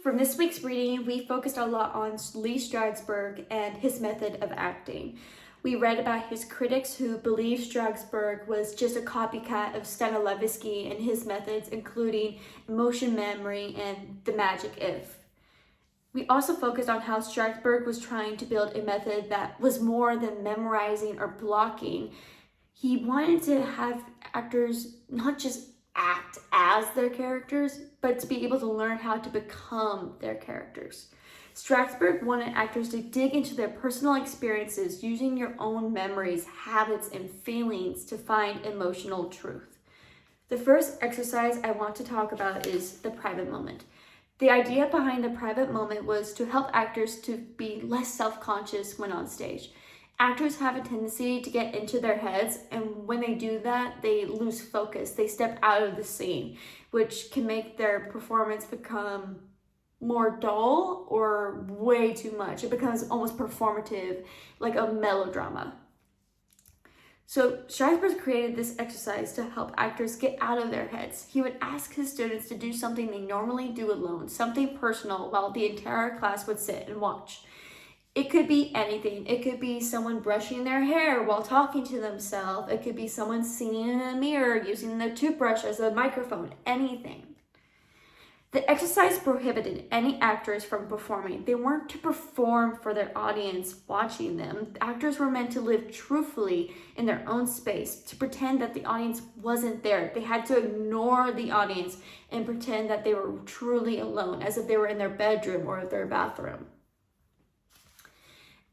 From this week's reading, we focused a lot on Lee Strasberg and his method of acting. We read about his critics who believed Strasberg was just a copycat of Stanislavski and his methods, including emotion memory and the magic if. We also focused on how Strasberg was trying to build a method that was more than memorizing or blocking. He wanted to have actors not just act as their characters, but to be able to learn how to become their characters. Strasberg wanted actors to dig into their personal experiences using your own memories, habits, and feelings to find emotional truth. The first exercise I want to talk about is the private moment. The idea behind the private moment was to help actors to be less self-conscious when on stage. Actors have a tendency to get into their heads, and when they do that, they lose focus. They step out of the scene, which can make their performance become more dull or way too much. It becomes almost performative, like a melodrama. So Strasberg created this exercise to help actors get out of their heads. He would ask his students to do something they normally do alone, something personal, while the entire class would sit and watch. It could be anything. It could be someone brushing their hair while talking to themselves. It could be someone singing in a mirror using the toothbrush as a microphone, anything. The exercise prohibited any actors from performing. They weren't to perform for their audience watching them. Actors were meant to live truthfully in their own space, to pretend that the audience wasn't there. They had to ignore the audience and pretend that they were truly alone, as if they were in their bedroom or their bathroom.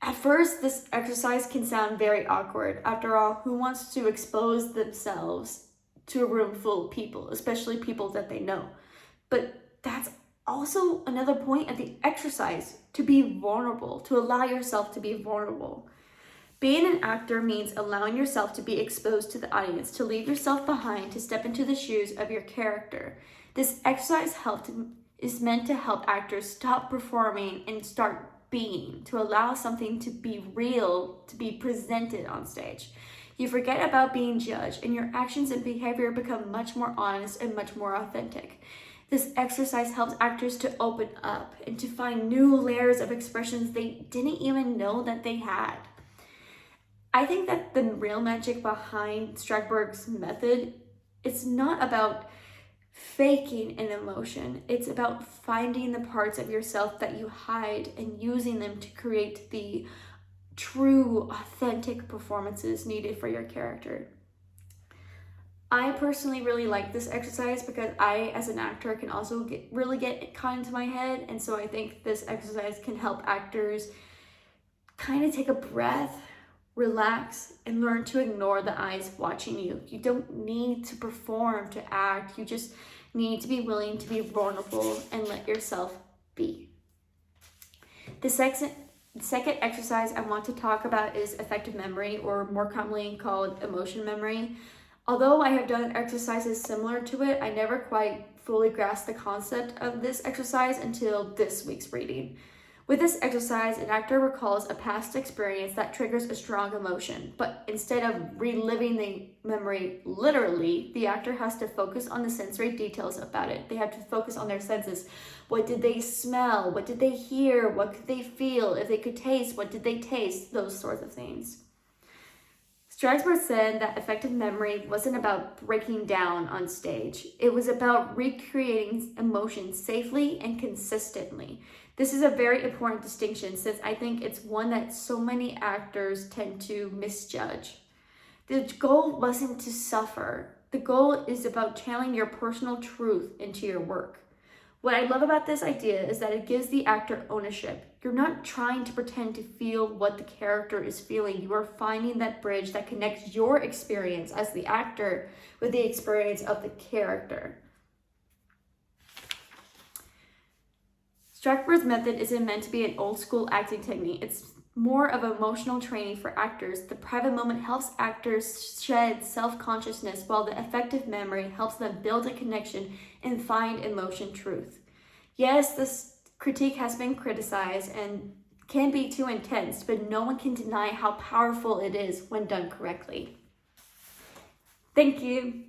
At first, this exercise can sound very awkward. After all, who wants to expose themselves to a room full of people, especially people that they know? But that's also another point of the exercise, to be vulnerable, to allow yourself to be vulnerable. Being an actor means allowing yourself to be exposed to the audience, to leave yourself behind, to step into the shoes of your character. This exercise is meant to help actors stop performing and start being, to allow something to be real, to be presented on stage. You forget about being judged, and your actions and behavior become much more honest and much more authentic. This exercise helps actors to open up and to find new layers of expressions they didn't even know that they had. I think that the real magic behind Strasberg's method, it's not about faking an emotion. It's about finding the parts of yourself that you hide and using them to create the true, authentic performances needed for your character. I personally really like this exercise because I, as an actor, can also really get caught into my head. And so I think this exercise can help actors kind of take a breath, relax, and learn to ignore the eyes watching you. You don't need to perform to act. You just need to be willing to be vulnerable and let yourself be. The second exercise I want to talk about is effective memory, or more commonly called emotion memory. Although I have done exercises similar to it, I never quite fully grasped the concept of this exercise until this week's reading. With this exercise, an actor recalls a past experience that triggers a strong emotion, but instead of reliving the memory literally, the actor has to focus on the sensory details about it. They have to focus on their senses. What did they smell? What did they hear? What could they feel? If they could taste, what did they taste? Those sorts of things. Strasberg said that effective memory wasn't about breaking down on stage. It was about recreating emotions safely and consistently. This is a very important distinction, since I think it's one that so many actors tend to misjudge. The goal wasn't to suffer. The goal is about channeling your personal truth into your work. What I love about this idea is that it gives the actor ownership. You're not trying to pretend to feel what the character is feeling. You are finding that bridge that connects your experience as the actor with the experience of the character. Strasberg's method isn't meant to be an old school acting technique. It's more of emotional training for actors. The private moment helps actors shed self-consciousness, while the effective memory helps them build a connection and find emotion truth. Yes, this critique has been criticized and can be too intense, but no one can deny how powerful it is when done correctly. Thank you.